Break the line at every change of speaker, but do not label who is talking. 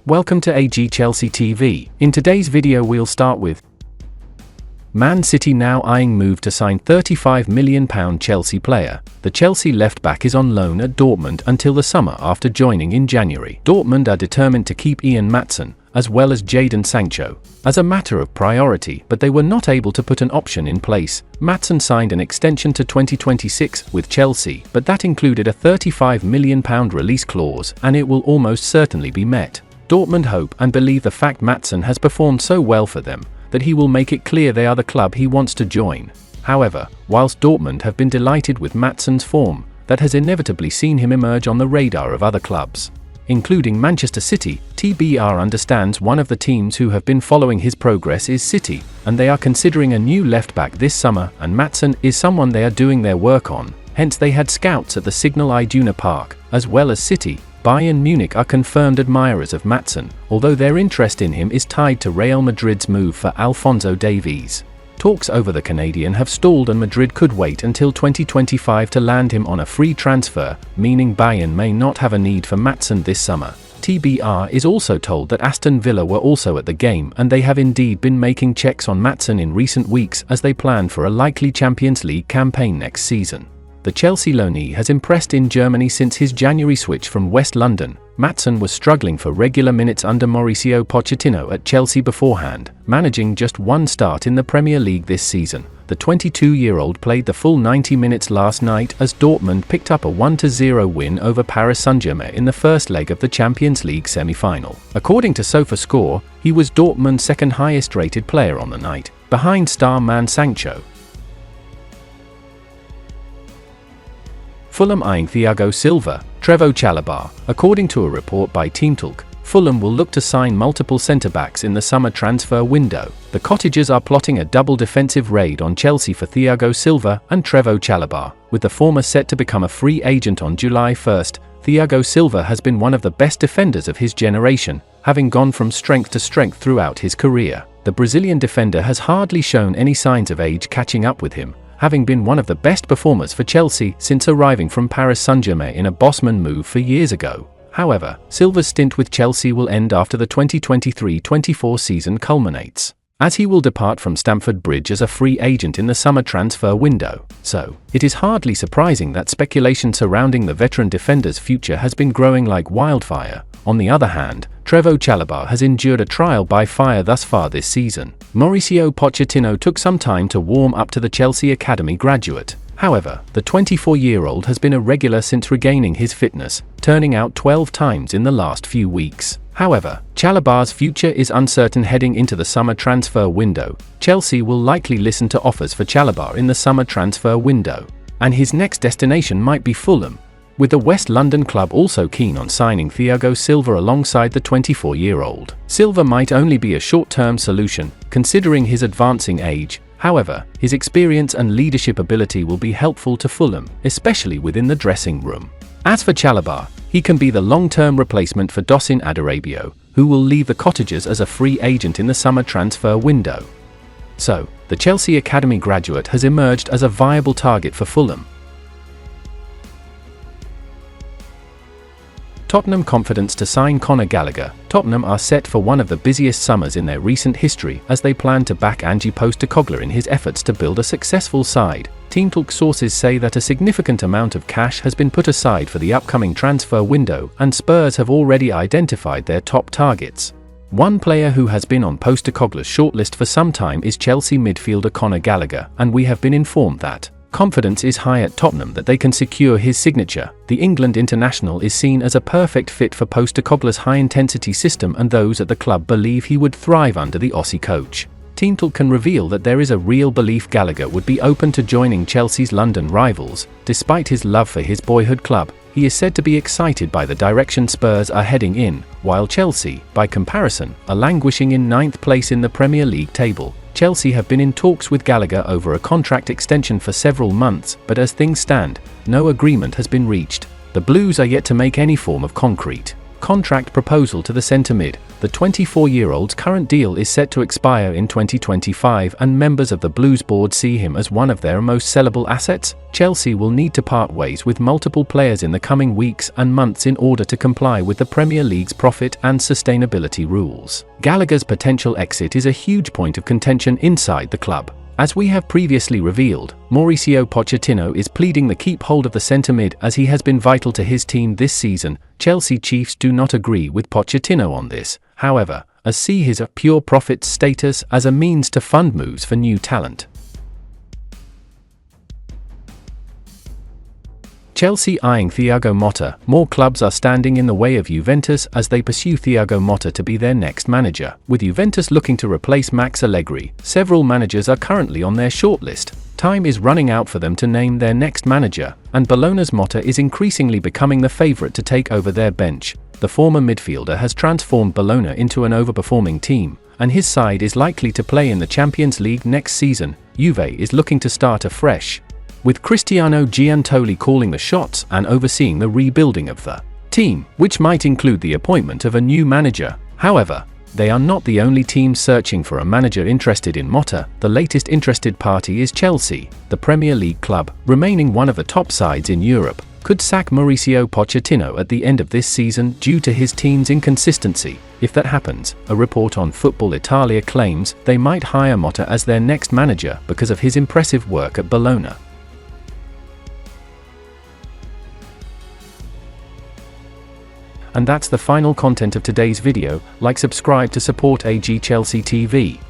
Welcome to AG Chelsea TV. In today's video we'll start with Man City now eyeing move to sign £35 million Chelsea player. The Chelsea left-back is on loan at Dortmund until the summer after joining in January. Dortmund are determined to keep Ian Maatsen, as well as Jadon Sancho, as a matter of priority, but they were not able to put an option in place. Maatsen signed an extension to 2026 with Chelsea, but that included a £35 million release clause, and it will almost certainly be met. Dortmund hope and believe the fact Maatsen has performed so well for them, that he will make it clear they are the club he wants to join. However, whilst Dortmund have been delighted with Maatsen's form, that has inevitably seen him emerge on the radar of other clubs, including Manchester City. TBR understands one of the teams who have been following his progress is City, and they are considering a new left-back this summer, and Maatsen is someone they are doing their work on, hence they had scouts at the Signal Iduna Park, as well as City. Bayern Munich are confirmed admirers of Maatsen, although their interest in him is tied to Real Madrid's move for Alphonso Davies. Talks over the Canadian have stalled and Madrid could wait until 2025 to land him on a free transfer, meaning Bayern may not have a need for Maatsen this summer. TBR is also told that Aston Villa were also at the game and they have indeed been making checks on Maatsen in recent weeks as they plan for a likely Champions League campaign next season. The Chelsea loanee has impressed in Germany since his January switch from West London. Maatsen was struggling for regular minutes under Mauricio Pochettino at Chelsea beforehand, managing just one start in the Premier League this season. The 22-year-old played the full 90 minutes last night as Dortmund picked up a 1-0 win over Paris Saint-Germain in the first leg of the Champions League semi-final. According to SofaScore, he was Dortmund's second highest rated player on the night, behind star man Sancho. Fulham eyeing Thiago Silva, Trevor Calabar. According to a report by TeamTalk, Fulham will look to sign multiple centre-backs in the summer transfer window. The Cottagers are plotting a double defensive raid on Chelsea for Thiago Silva and Trevor Calabar, with the former set to become a free agent on July 1st. Thiago Silva has been one of the best defenders of his generation, having gone from strength to strength throughout his career. The Brazilian defender has hardly shown any signs of age catching up with him, having been one of the best performers for Chelsea since arriving from Paris Saint-Germain in a Bosman move 4 years ago. However, Silva's stint with Chelsea will end after the 2023-24 season culminates, as he will depart from Stamford Bridge as a free agent in the summer transfer window. So, it is hardly surprising that speculation surrounding the veteran defender's future has been growing like wildfire. On the other hand, Trevor Calabar has endured a trial by fire thus far this season. Mauricio Pochettino took some time to warm up to the Chelsea Academy graduate. However, the 24-year-old has been irregular since regaining his fitness, turning out 12 times in the last few weeks. However, Calabar's future is uncertain heading into the summer transfer window. Chelsea will likely listen to offers for Calabar in the summer transfer window, and his next destination might be Fulham, with the West London club also keen on signing Thiago Silva alongside the 24-year-old. Silva might only be a short-term solution, considering his advancing age. However, his experience and leadership ability will be helpful to Fulham, especially within the dressing room. As for Calabar, he can be the long-term replacement for Dosin Adarabio, who will leave the Cottagers as a free agent in the summer transfer window. So, the Chelsea Academy graduate has emerged as a viable target for Fulham. Tottenham confidence to sign Conor Gallagher. Tottenham are set for one of the busiest summers in their recent history as they plan to back Ange Postecoglou in his efforts to build a successful side. TeamTalk sources say that a significant amount of cash has been put aside for the upcoming transfer window, and Spurs have already identified their top targets. One player who has been on Postecoglou's shortlist for some time is Chelsea midfielder Conor Gallagher, and we have been informed that confidence is high at Tottenham that they can secure his signature. The England international is seen as a perfect fit for Postecoglou's high-intensity system, and those at the club believe he would thrive under the Aussie coach. TeamTalk can reveal that there is a real belief Gallagher would be open to joining Chelsea's London rivals. Despite his love for his boyhood club, he is said to be excited by the direction Spurs are heading in, while Chelsea, by comparison, are languishing in 9th place in the Premier League table. Chelsea have been in talks with Gallagher over a contract extension for several months, but as things stand, no agreement has been reached. The Blues are yet to make any form of concrete contract proposal to the centre-mid. The 24-year-old's current deal is set to expire in 2025, and members of the Blues board see him as one of their most sellable assets. Chelsea will need to part ways with multiple players in the coming weeks and months in order to comply with the Premier League's profit and sustainability rules. Gallagher's potential exit is a huge point of contention inside the club. As we have previously revealed, Mauricio Pochettino is pleading the keep hold of the centre-mid as he has been vital to his team this season. Chelsea chiefs do not agree with Pochettino on this, however, as see his pure profit status as a means to fund moves for new talent. Chelsea eyeing Thiago Motta. More clubs are standing in the way of Juventus as they pursue Thiago Motta to be their next manager. With Juventus looking to replace Max Allegri, several managers are currently on their shortlist. Time is running out for them to name their next manager, and Bologna's Motta is increasingly becoming the favourite to take over their bench. The former midfielder has transformed Bologna into an overperforming team, and his side is likely to play in the Champions League next season. Juve is looking to start afresh, with Cristiano Giuntoli calling the shots and overseeing the rebuilding of the team, which might include the appointment of a new manager. However, they are not the only team searching for a manager interested in Motta. The latest interested party is Chelsea. The Premier League club, remaining one of the top sides in Europe, could sack Mauricio Pochettino at the end of this season due to his team's inconsistency. If that happens, a report on Football Italia claims they might hire Motta as their next manager because of his impressive work at Bologna. And that's the final content of today's video. Like, subscribe to support AG Chelsea TV.